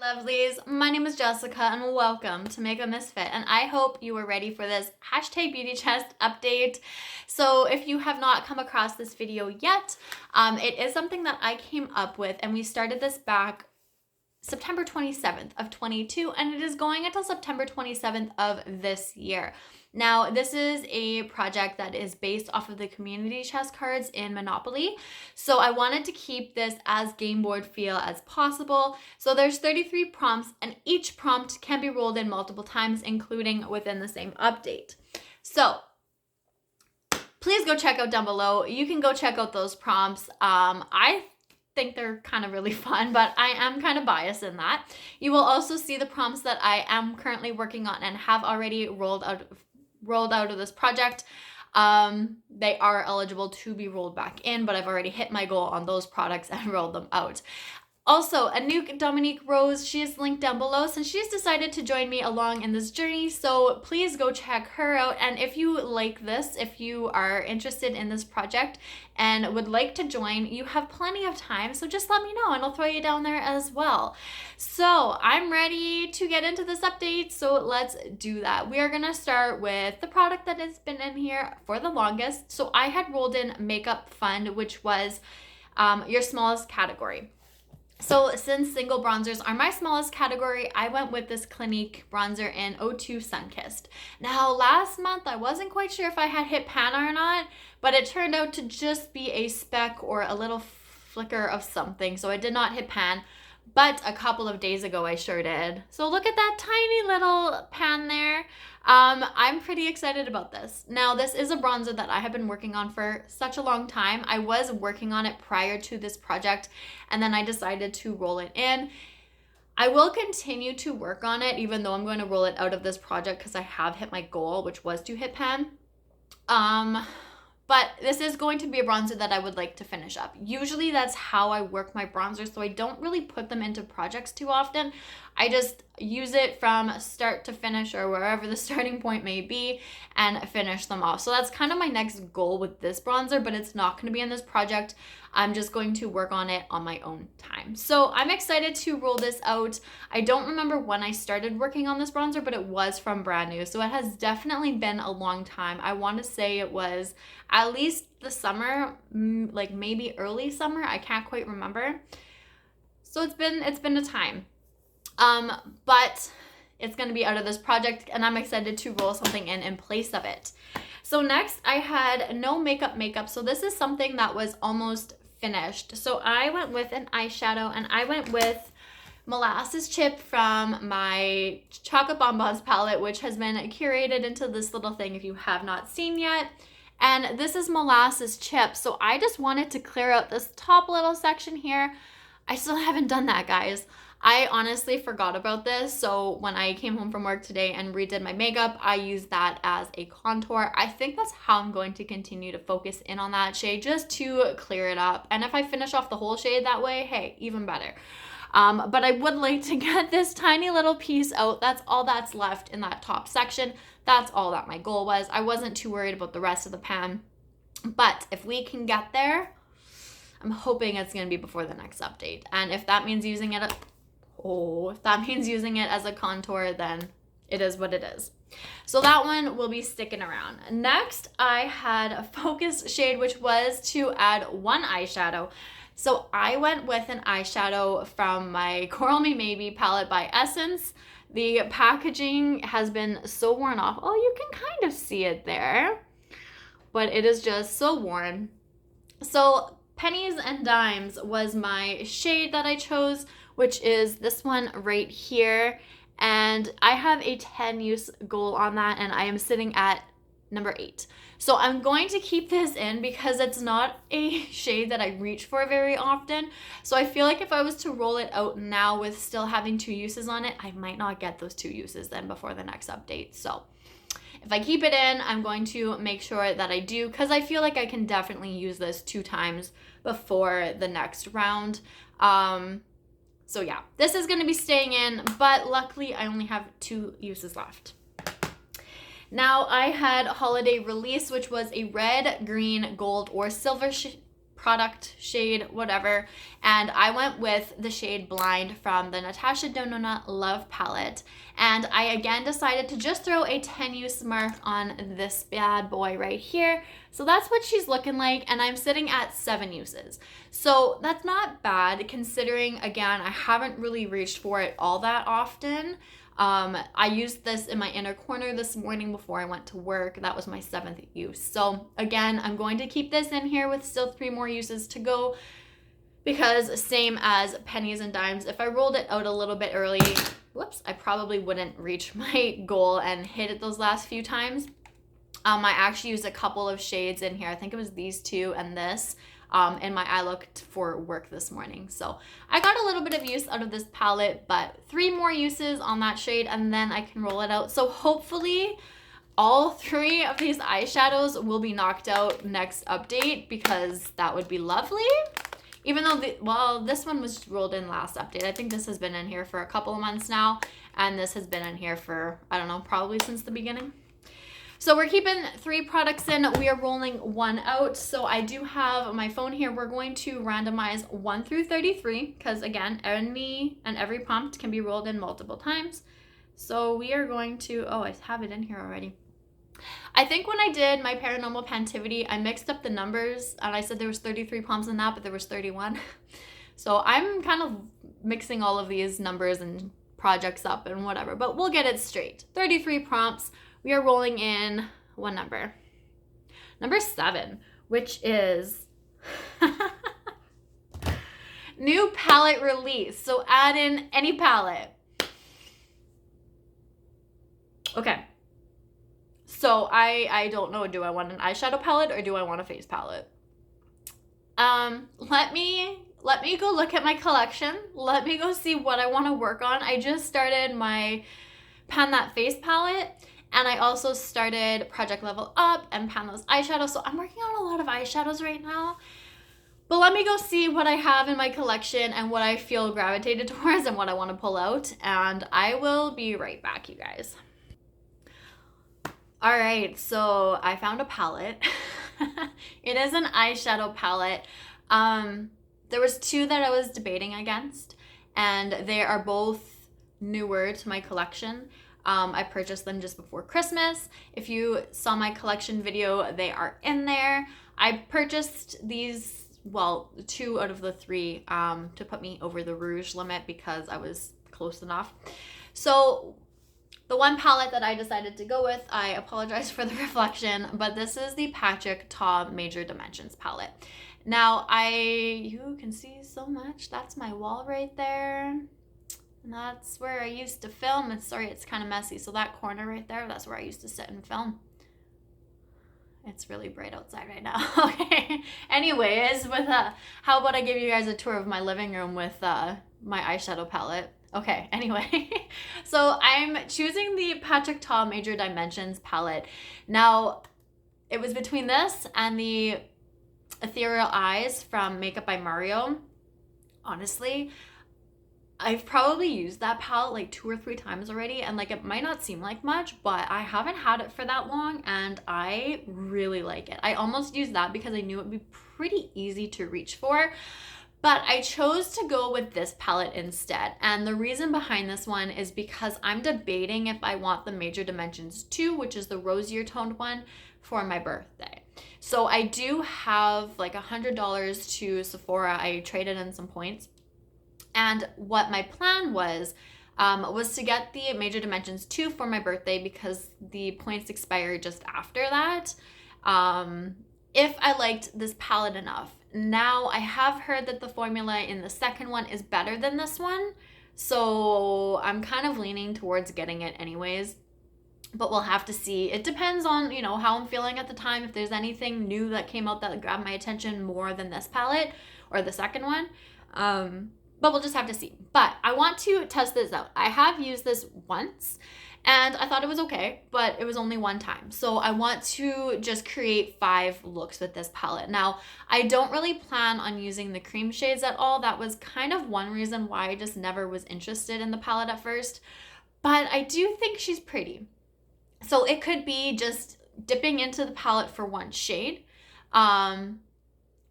Lovelies, my name is Jessica and welcome to Makeup.misfit, and I hope you are ready for this #beauty chest update. So if you have not come across this video yet, it is something that I came up with, and we started this back September 27th of 22, and it is going until September 27th of this year. Now, this is a project that is based off of the community chest cards in Monopoly. So I wanted to keep this as game board feel as possible. So there's 33 prompts, and each prompt can be rolled in multiple times, including within the same update. So please go check out down below. You can go check out those prompts. I think they're kind of really fun, but I am kind of biased in that. You will also see the prompts that I am currently working on and have already rolled out of this project. They are eligible to be rolled back in, but I've already hit my goal on those products and rolled them out. Also, Anouk Dominique Rose, she is linked down below since she's decided to join me along in this journey, so please go check her out. And if you like this, if you are interested in this project and would like to join, you have plenty of time, so just let me know and I'll throw you down there as well. So I'm ready to get into this update, so let's do that. We are gonna start with the product that has been in here for the longest. So I had rolled in Makeup Fund, which was your smallest category. So since single bronzers are my smallest category, I went with this Clinique bronzer in 02 Sunkissed. Now, last month, I wasn't quite sure if I had hit pan or not, but it turned out to just be a speck or a little flicker of something. So I did not hit pan, but a couple of days ago, I sure did. So look at that tiny little pan there. I'm pretty excited about this. Now, this is a bronzer that I have been working on for such a long time. I was working on it prior to this project, and then I decided to roll it in. I will continue to work on it, even though I'm going to roll it out of this project because I have hit my goal, which was to hit pan. But this is going to be a bronzer that I would like to finish up. Usually that's how I work my bronzers, so I don't really put them into projects too often. I just use it from start to finish or wherever the starting point may be and finish them off. So that's kind of my next goal with this bronzer, but it's not going to be in this project. I'm just going to work on it on my own time. So I'm excited to roll this out. I don't remember when I started working on this bronzer, but it was from brand new. So it has definitely been a long time. I want to say it was at least the summer, like maybe early summer. I can't quite remember. So it's been a time. But it's going to be out of this project, and I'm excited to roll something in place of it. So next I had no makeup. So this is something that was almost finished. So I went with an eyeshadow, and I went with Molasses Chip from my Chocolate Bonbons palette, which has been curated into this little thing if you have not seen yet. And this is Molasses Chip. So I just wanted to clear out this top little section here. I still haven't done that, guys. I honestly forgot about this, so when I came home from work today and redid my makeup, I used that as a contour. I think that's how I'm going to continue to focus in on that shade, just to clear it up. And if I finish off the whole shade that way, hey, even better. But I would like to get this tiny little piece out. That's all that's left in that top section. That's all that my goal was. I wasn't too worried about the rest of the pan. But if we can get there, I'm hoping it's going to be before the next update. And if that means using it as a contour, then it is what it is. So that one will be sticking around. Next, I had a focus shade, which was to add one eyeshadow. So I went with an eyeshadow from my Coral Me Maybe palette by Essence. The packaging has been so worn off. Oh, you can kind of see it there, but it is just so worn. So Pennies and Dimes was my shade that I chose, which is this one right here. And I have a 10 use goal on that, and I am sitting at number 8. So I'm going to keep this in because it's not a shade that I reach for very often. So I feel like if I was to roll it out now with still having 2 uses on it, I might not get those 2 uses then before the next update. So if I keep it in, I'm going to make sure that I do, because I feel like I can definitely use this 2 times before the next round. So yeah, this is going to be staying in, but luckily I only have 2 uses left. Now I had Holiday Release, which was a red, green, gold, or silver product, shade, whatever. And I went with the shade Blind from the Natasha Denona Love palette. And I again decided to just throw a 10 use mark on this bad boy right here. So that's what she's looking like, and I'm sitting at 7 uses. So that's not bad considering, again, I haven't really reached for it all that often. I used this in my inner corner this morning before I went to work. That was my 7th use. So again, I'm going to keep this in here with still 3 more uses to go, because same as pennies and dimes, if I rolled it out a little bit early, whoops, I probably wouldn't reach my goal and hit it those last few times. I actually used a couple of shades in here. I think it was these 2 and this. In my eye look for work this morning. So I got a little bit of use out of this palette, but 3 more uses on that shade and then I can roll it out. So hopefully all 3 of these eyeshadows will be knocked out next update, because that would be lovely. Even though, well, this one was rolled in last update. I think this has been in here for a couple of months now, and this has been in here for, I don't know, probably since the beginning. So we're keeping 3 products in. We are rolling 1 out. So I do have my phone here. We're going to randomize 1 through 33 because, again, any and every prompt can be rolled in multiple times. So we are going to, oh, I have it in here already. I think when I did my paranormal pantivity, I mixed up the numbers and I said there was 33 prompts in that, but there was 31. So I'm kind of mixing all of these numbers and projects up and whatever, but we'll get it straight. 33 prompts. We are rolling in one number. Number 7, which is new palette release. So add in any palette. Okay. So I don't know. Do I want an eyeshadow palette or do I want a face palette? Let me go look at my collection. Let me go see what I want to work on. I just started my Pan That Face palette. And I also started Project Level Up and Pan Those Eyeshadows. So I'm working on a lot of eyeshadows right now. But let me go see what I have in my collection and what I feel gravitated towards and what I want to pull out. And I will be right back, you guys. All right, so I found a palette. It is an eyeshadow palette. There was 2 that I was debating against, and they are both newer to my collection. I purchased them just before Christmas. If you saw my collection video, they are in there. I purchased these, well, 2 out of the 3 to put me over the rouge limit because I was close enough. So the one palette that I decided to go with, I apologize for the reflection, but this is the Patrick Ta Major Dimensions palette. Now, you can see so much. That's my wall right there. And that's where I used to film. And sorry, it's kind of messy. So that corner right there, that's where I used to sit and film. It's really bright outside right now. Okay. Anyways, how about I give you guys a tour of my living room with my eyeshadow palette? Okay, anyway. So I'm choosing the Patrick Ta Major Dimensions palette. Now, it was between this and the Ethereal Eyes from Makeup by Mario. Honestly, I've probably used that palette like 2 or 3 times already, and like it might not seem like much, but I haven't had it for that long and I really like it. I almost used that because I knew it would be pretty easy to reach for, but I chose to go with this palette instead. And the reason behind this one is because I'm debating if I want the Major Dimensions 2, which is the rosier toned one, for my birthday. So I do have like $100 to Sephora. I traded in some points. And what my plan was to get the Major Dimensions 2 for my birthday because the points expire just after that, if I liked this palette enough. Now, I have heard that the formula in the second one is better than this one, so I'm kind of leaning towards getting it anyways, but we'll have to see. It depends on, how I'm feeling at the time, if there's anything new that came out that grabbed my attention more than this palette or the second one. But we'll just have to see. But I want to test this out. I have used this once and I thought it was okay, but it was only one time. So I want to just create 5 looks with this palette. Now, I don't really plan on using the cream shades at all. That was kind of one reason why I just never was interested in the palette at first. But I do think she's pretty. So it could be just dipping into the palette for one shade.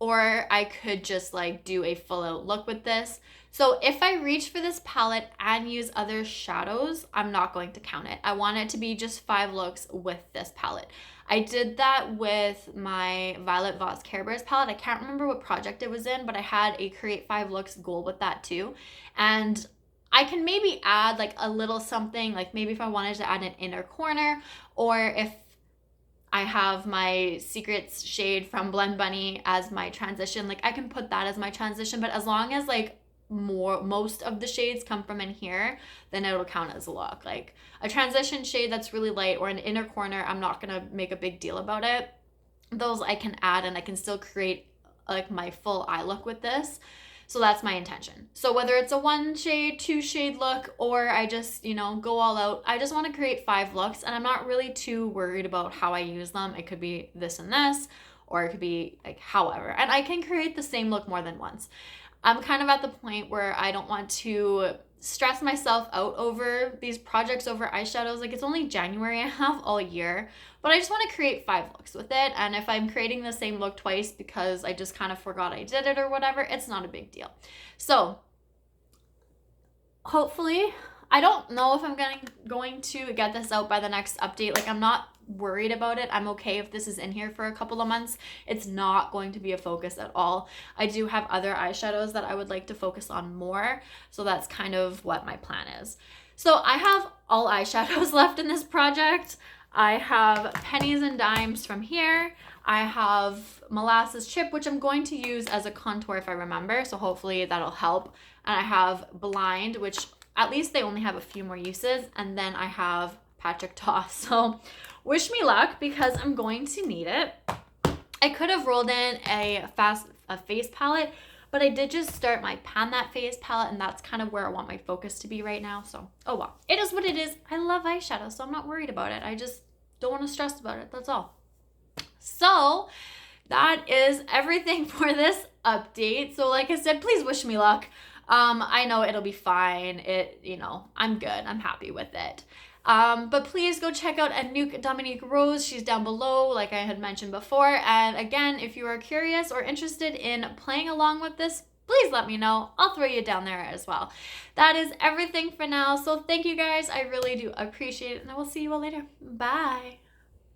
or I could just like do a full out look with this. So if I reach for this palette and use other shadows, I'm not going to count it. I want it to be just 5 looks with this palette. I did that with my Violet Voss Care Bears palette. I can't remember what project it was in, but I had a create 5 looks goal with that too. And I can maybe add like a little something, like maybe if I wanted to add an inner corner, or if I have my Secrets shade from Blend Bunny as my transition, like I can put that as my transition, but as long as like most of the shades come from in here, then it'll count as a look. Like a transition shade that's really light or an inner corner, I'm not gonna make a big deal about it. Those I can add and I can still create like my full eye look with this. So that's my intention. So whether it's a 1 shade, 2 shade look, or I just, you know, go all out, I just want to create 5 looks, and I'm not really too worried about how I use them. It could be this and this, or it could be like however, and I can create the same look more than once. I'm kind of at the point where I don't want to stress myself out over these projects over eyeshadows. Like it's only January, I have all year, but I just want to create 5 looks with it. And if I'm creating the same look twice because I just kind of forgot I did it or whatever, it's not a big deal. So hopefully, I don't know if I'm going to get this out by the next update. Like I'm not worried about it. I'm okay if this is in here for a couple of months. It's not going to be a focus at all. I do have other eyeshadows that I would like to focus on more. So that's kind of what my plan is. So I have all eyeshadows left in this project. I have Pennies and Dimes from here. I have Molasses Chip, which I'm going to use as a contour if I remember. So hopefully that'll help. And I have Blind, which at least they only have a few more uses. And then I have Patrick Ta. So wish me luck because I'm going to need it. I could have rolled in a face palette, but I did just start my Pan That Face palette, and that's kind of where I want my focus to be right now. So, oh well, it is what it is. I love eyeshadow, so I'm not worried about it. I just don't want to stress about it. That's all. So that is everything for this update. So like I said, please wish me luck. I know it'll be fine. You know, I'm good. I'm happy with it. But please go check out Anouk Dominique Rose. She's down below, like I had mentioned before. And again, if you are curious or interested in playing along with this, please let me know. I'll throw you down there as well. That is everything for now. So thank you guys. I really do appreciate it. And I will see you all later. Bye.